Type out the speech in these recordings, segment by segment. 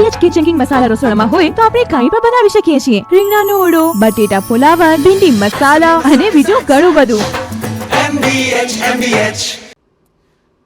બધી જ kitchen king મસાલા રસોડામાં હોય તો આપણે કંઈ પણ બનાવી શકીએ છીએ. રીંગણાનો ઓળો, બટેટા ફુલાવર, ભીંડી મસાલા અને બીજું ઘણું બધું.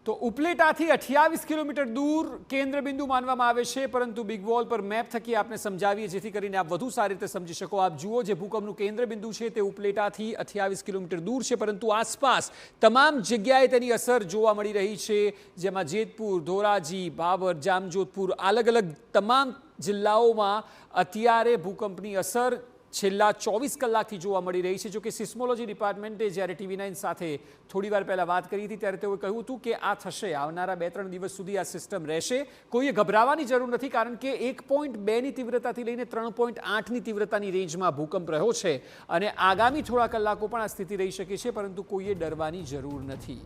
તો ઉપલેટાથી 28 કિલોમીટર દૂર કેન્દ્ર બિંદુ માનવામાં આવે છે, પરંતુ બિગ વોલ પર મેપ થકી આપને સમજાવીએ જેથી કરીને આપ વધુ સારી રીતે સમજી શકો. આપ જુઓ, જે ભૂકંપનું કેન્દ્ર બિંદુ છે તે ઉપલેટાથી 28 કિલોમીટર દૂર છે, પરંતુ આસપાસ તમામ જગ્યાએ તેની અસર જોવા મળી રહી છે, જેમાં જેતપુર, ધોરાજી, ભાભર, જામજોધપુર, અલગ અલગ તમામ જિલ્લાઓમાં અત્યારે ભૂકંપની અસર છેલ્લા 24 કલાકથી જોવા મળી રહી છે. જો કે સિસ્મોલોજી ડિપાર્ટમેન્ટે જ્યારે TV9 સાથે થોડીવાર પહેલાં વાત કરી હતી ત્યારે તેઓએ કહ્યું હતું કે આ થશે, આવનારા 2-3 દિવસ સુધી આ સિસ્ટમ રહેશે. કોઈએ ગભરાવાની જરૂર નથી, કારણ કે 1.2ની તીવ્રતાથી લઈને 3.8ની તીવ્રતાની રેન્જમાં ભૂકંપ રહ્યો છે અને આગામી થોડા કલાકો પણ આ સ્થિતિ રહી શકે છે, પરંતુ કોઈએ ડરવાની જરૂર નથી.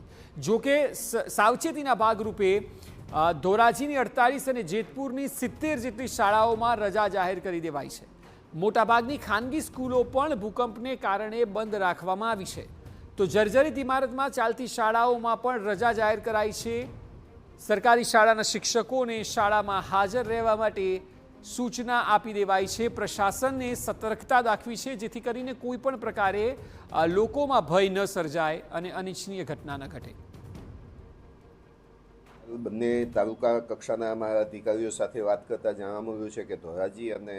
જો કે સાવચેતીના ભાગરૂપે ધોરાજીની 48 અને જેતપુરની 70 જેટલી શાળાઓમાં રજા જાહેર કરી દેવાઈ છે. મોટાભાગની ખાનગી સ્કૂલો પણ ભૂકંપને કારણે બંધ રાખવામાં આવી છે. તો જર્જરિત ઇમારતમાં ચાલતી શાળાઓમાં પણ રજા જાહેર કરાઈ છે. સરકારી શાળાના શિક્ષકોને શાળામાં હાજર રહેવા માટે સૂચના આપી દેવાઈ છે. પ્રશાસનને સતર્કતા દાખવી છે, જેથી કરીને કોઈ પણ પ્રકારે લોકોમાં ભય ન સર્જાય અને અનિચ્છનીય ઘટના ન ઘટે. બંને તાલુકા કક્ષાના અમારા અધિકારીઓ સાથે વાત કરતા જાણવા મળ્યું છે કે ધોરાજી અને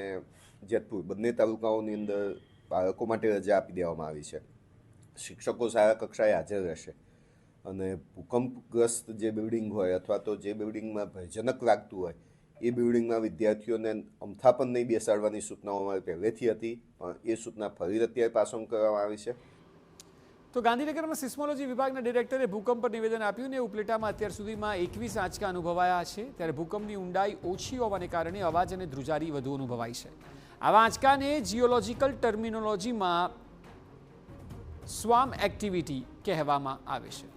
જેતપુર બંને તાલુકાઓની અંદર બાળકો માટે રજા આપી દેવામાં આવી છે. શિક્ષકો શાળા કક્ષાએ હાજર રહેશે અને ભૂકંપગ્રસ્ત જે બિલ્ડિંગ હોય અથવા તો જે બિલ્ડિંગમાં ભયજનક લાગતું હોય એ બિલ્ડિંગમાં વિદ્યાર્થીઓને અમથા પણ નહીં બેસાડવાની સૂચનાઓ અમારી પહેલેથી હતી, પણ એ સૂચના ફરી અત્યારે પાછળ કરવામાં આવી છે. તો ગાંધીનગરમાં સિસ્મોલોજી વિભાગના ડિરેક્ટરે ભૂકંપ પર નિવેદન આપ્યું ને ઉપલેટામાં અત્યાર સુધીમાં 21 આંચકા અનુભવાયા છે. ત્યારે ભૂકંપની ઊંડાઈ ઓછી હોવાને કારણે અવાજ અને ધ્રુજારી વધુ અનુભવાય છે. આવા આંચકાને જીઓલોજીકલ ટર્મિનોલોજીમાં સ્વામ એક્ટિવિટી કહેવામાં આવે છે.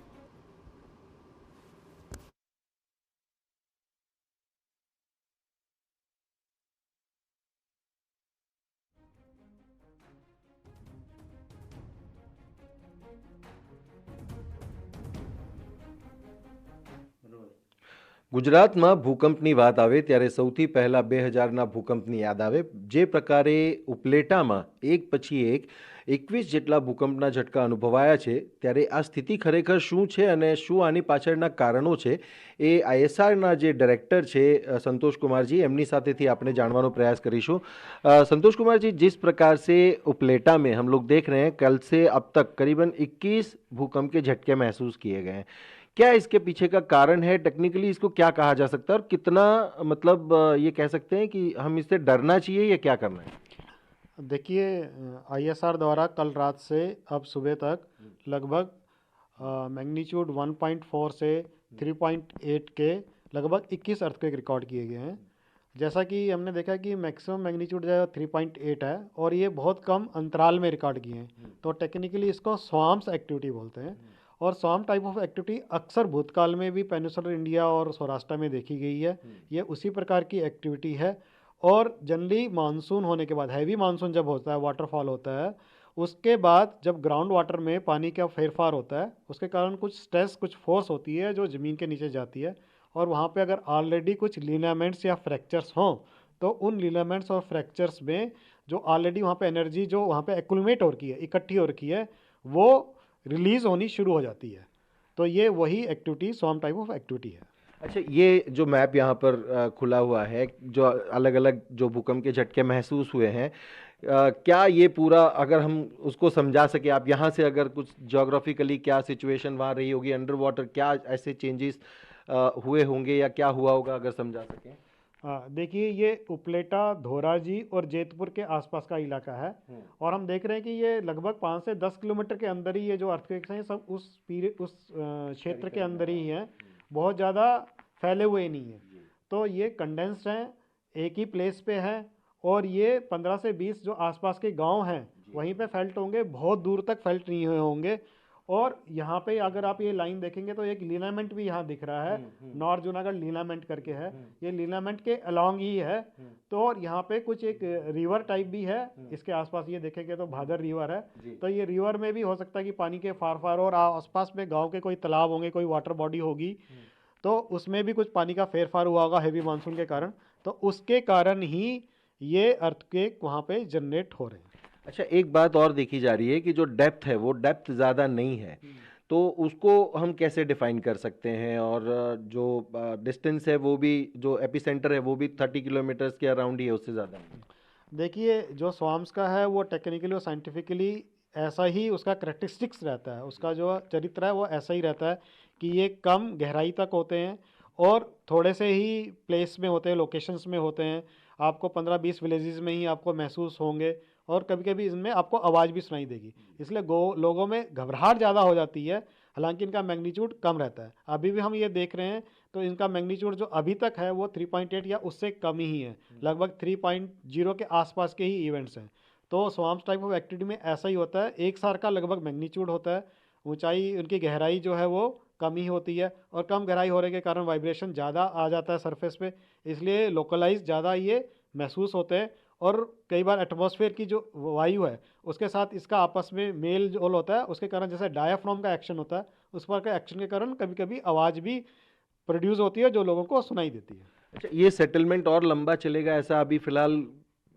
ગુજરાતમાં ભૂકંપની વાત આવે ત્યારે સૌથી પહેલાં 2000ના ભૂકંપની યાદ આવે. જે પ્રકારે ઉપલેટામાં એક પછી એક 21 જેટલા ભૂકંપના ઝટકા અનુભવાયા છે, ત્યારે આ સ્થિતિ ખરેખર શું છે અને શું આની પાછળના કારણો છે, એ ISRના જે ડાયરેક્ટર છે संतोष कुमार जी, एमनी साथेથી આપણે જાણવાનો પ્રયાસ કરીશું. संतोष कुमार जी, जिस प्रकार से उपलेटा में हम लोग देख रहे हैं, कल से अब तक करीबन 21 भूकंप के झटके महसूस किए गए हैं. क्या इसके पीछे का कारण है? टेक्निकली इसको क्या कहा जा सकता है और कितना, मतलब ये कह सकते हैं कि हम इससे डरना चाहिए या क्या करना है? देखिए, ISR द्वारा कल रात से अब सुबह तक लगभग मैग्नीट्यूड 1.4 से 3.8 के लगभग 21 अर्थक्वेक रिकॉर्ड किए गए हैं. जैसा कि हमने देखा कि मैक्सिमम मैग्नीट्यूड 3.8 है और ये बहुत कम अंतराल में रिकॉर्ड किए हैं. तो टेक्निकली इसको स्वाम्स एक्टिविटी बोलते हैं. और स्वाम टाइप ऑफ एक्टिविटी अक्सर भूतकाल में भी पेनिनसुलर इंडिया और सौराष्ट्र में देखी गई है. ये उसी प्रकार की एक्टिविटी है. और जनरली मानसून होने के बाद, हैवी मानसून जब होता है, वाटरफॉल होता है, उसके बाद जब ग्राउंड वाटर में पानी का फेरफार होता है, उसके कारण कुछ स्ट्रेस, कुछ फोर्स होती है जो ज़मीन के नीचे जाती है. और वहाँ पे अगर ऑलरेडी कुछ लिनामेंट्स या फ्रैक्चर्स हों, तो उन लिनामेंट्स और फ्रैक्चर्स में जो ऑलरेडी वहाँ पे एनर्जी जो वहाँ पे एक्युमुलेट हो रखी है, इकट्ठी हो रखी है, वो रिलीज़ होनी शुरू हो जाती है. तो ये वही एक्टिविटी, स्वाम टाइप ऑफ एक्टिविटी है. अच्छा, ये जो मैप यहाँ पर खुला हुआ है, जो अलग अलग जो भूकंप के झटके महसूस हुए हैं, क्या ये पूरा, अगर हम उसको समझा सके, आप यहाँ से अगर कुछ ज्योग्राफिकली क्या सिचुएशन वहाँ रही होगी, अंडर वाटर क्या ऐसे चेंजेस हुए होंगे या क्या हुआ होगा, अगर समझा सकें? देखिए, ये उपलेटा, धोराजी और जेतपुर के आसपास का इलाका है. और हम देख रहे हैं कि ये लगभग 5 से 10 किलोमीटर के अंदर ही ये जो अर्थक्वेक्स हैं सब उस क्षेत्र के अंदर ही हैं. बहुत ज़्यादा फैले हुए नहीं हैं. तो ये कंडेंस्ड हैं, एक ही प्लेस पे है. और ये 15 से 20 जो आसपास के गांव हैं वहीं पे फेल्ट होंगे, बहुत दूर तक फेल्ट नहीं हुए होंगे. और यहाँ पे अगर आप ये लाइन देखेंगे तो एक लिनामेंट भी यहाँ दिख रहा है, नॉर्थ जूनागढ़ लिनामेंट करके है. ये लिनामेंट के अलॉन्ग ही है. तो यहाँ पे कुछ एक रिवर टाइप भी है इसके आसपास, ये देखेंगे तो भादर रिवर है. तो ये रिवर में भी हो सकता है कि पानी के फार फार और आसपास में गांव के कोई तालाब होंगे, कोई वाटर बॉडी होगी, तो उसमें भी कुछ पानी का फेर फार हुआ होगा हैवी मानसून के कारण. तो उसके कारण ही ये अर्थक्वेक वहाँ पे जनरेट हो रहे हैं। अच्छा, एक बात और देखी जा रही है कि जो डेप्थ है वो डेप्थ ज़्यादा नहीं है, तो उसको हम कैसे डिफाइन कर सकते हैं? और जो डिस्टेंस है वो भी, जो एपिसेंटर है वो भी 30 किलोमीटर्स के अराउंड ही है, उससे ज़्यादा नहीं। देखिए जो स्वाम्स का है वो टेक्निकली और साइंटिफिकली ऐसा ही उसका करेक्टरिस्टिक्स रहता है, उसका जो चरित्र है वो ऐसा ही रहता है कि ये कम गहराई तक होते हैं और थोड़े से ही प्लेस में होते हैं, लोकेशंस में होते हैं। आपको 15-20 विलेजेस में ही आपको महसूस होंगे और कभी कभी इनमें आपको आवाज़ भी सुनाई देगी, इसलिए लोगों में घबराहट ज़्यादा हो जाती है। हालांकि इनका मैग्नीट्यूड कम रहता है। अभी भी हम ये देख रहे हैं तो इनका मैग्नीट्यूड जो अभी तक है वो 3.8 या उससे कम ही है, लगभग 3.0 के आसपास के ही इवेंट्स हैं। तो स्वाम्स टाइप ऑफ एक्टिविटी में ऐसा ही होता है, एक सार का लगभग मैग्नीट्यूड होता है, ऊंचाई उनकी गहराई जो है वो कम ही होती है और कम गहराई होने के कारण वाइब्रेशन ज़्यादा आ जाता है सरफेस पे, इसलिए लोकलाइज ज़्यादा ये महसूस होते हैं। और कई बार एटमॉस्फेयर की जो वायु है उसके साथ इसका आपस में मेल जोल होता है, उसके कारण जैसे डायाफ्राम का एक्शन होता है उस पर के एक्शन के कारण कभी कभी आवाज़ भी प्रोड्यूस होती है जो लोगों को सुनाई देती है। अच्छा, ये सेटलमेंट और लंबा चलेगा ऐसा अभी फिलहाल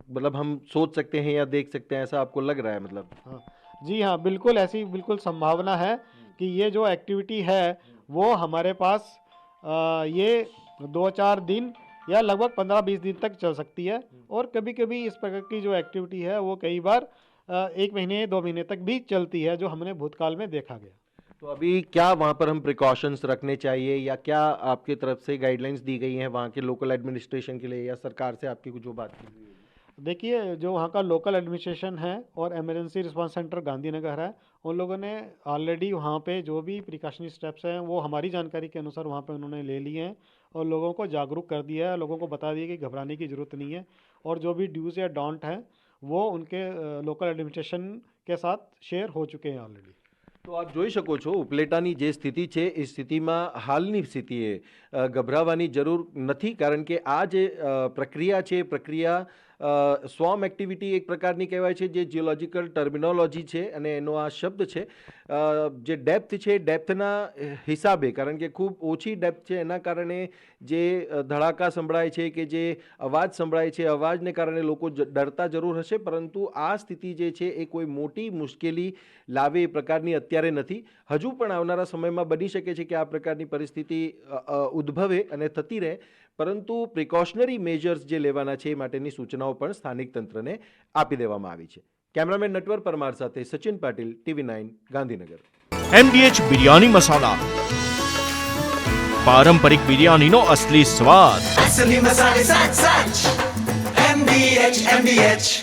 मतलब हम सोच सकते हैं या देख सकते हैं, ऐसा आपको लग रहा है? मतलब हाँ जी हाँ, बिल्कुल ऐसी बिल्कुल संभावना है कि ये जो एक्टिविटी है वो हमारे पास ये 2-4 दिन या लगभग 15-20 दिन तक चल सकती है और कभी कभी इस प्रकार की जो एक्टिविटी है वो कई बार 1 महीने 2 महीने तक भी चलती है, जो हमने भूतकाल में देखा गया। तो अभी क्या वहाँ पर हम प्रिकॉशंस रखने चाहिए या क्या आपकी तरफ से गाइडलाइंस दी गई हैं वहाँ के लोकल एडमिनिस्ट्रेशन के लिए या सरकार से आपकी कुछ जो बात की हुई है? देखिए जो वहाँ का लोकल एडमिनिस्ट्रेशन है और इमरजेंसी रिस्पांस सेंटर गांधीनगर है, उन लोगों ने ऑलरेडी वहाँ पे जो भी प्रिकॉशनरी स्टेप्स हैं वो हमारी जानकारी के अनुसार वहाँ पे उन्होंने ले लिए हैं और लोगों को जागरूक कर दिया है, लोगों को बता दिया कि घबराने की ज़रूरत नहीं है और जो भी ड्यूज़ या डोंट हैं वो उनके लोकल एडमिनिस्ट्रेशन के साथ शेयर हो चुके हैं ऑलरेडी। તો આપ જોઈ શકો છો ઉપલેટાની જે સ્થિતિ છે એ સ્થિતિમાં હાલની સ્થિતિએ ગભરાવાની જરૂર નથી, કારણ કે આ જે પ્રક્રિયા છે એ પ્રક્રિયા સ્વોર્મ એક્ટિવિટી એક પ્રકારની કહેવાય છે, જે જીઓલોજીકલ ટર્મિનોલોજી છે અને એનો આ શબ્દ છે જે ડેપ્થ છે ડેપ્થના હિસાબે, કારણ કે ખૂબ ઓછી ડેપ્થ છે એના કારણે જે ધડાકા સંભળાય છે કે જે અવાજ સંભળાય છે, અવાજને કારણે લોકો ડરતા જરૂર હશે, પરંતુ આ સ્થિતિ જે છે એ કોઈ મોટી મુશ્કેલી લાવે એ પ્રકારની અત્યારે નથી. હજુ પણ આવનારા સમયમાં બની શકે છે કે આ પ્રકારની પરિસ્થિતિ ઉદ્ભવે અને થતી રહે, પરંતુ પ્રિકોશનરી મેજર્સ જે લેવાના છે એ માટેની સૂચનાઓ પણ સ્થાનિક તંત્રને આપી દેવામાં આવી છે. કેમેરામેન નટવર પરમાર સાથે સચિન પાટીલ, TV9 ગાંધીનગર. MDH બિરયાની મસાલા, પારંપરિક બિરયાનીનો અસલી સ્વાદ. असली मसाले साथ साथ MDH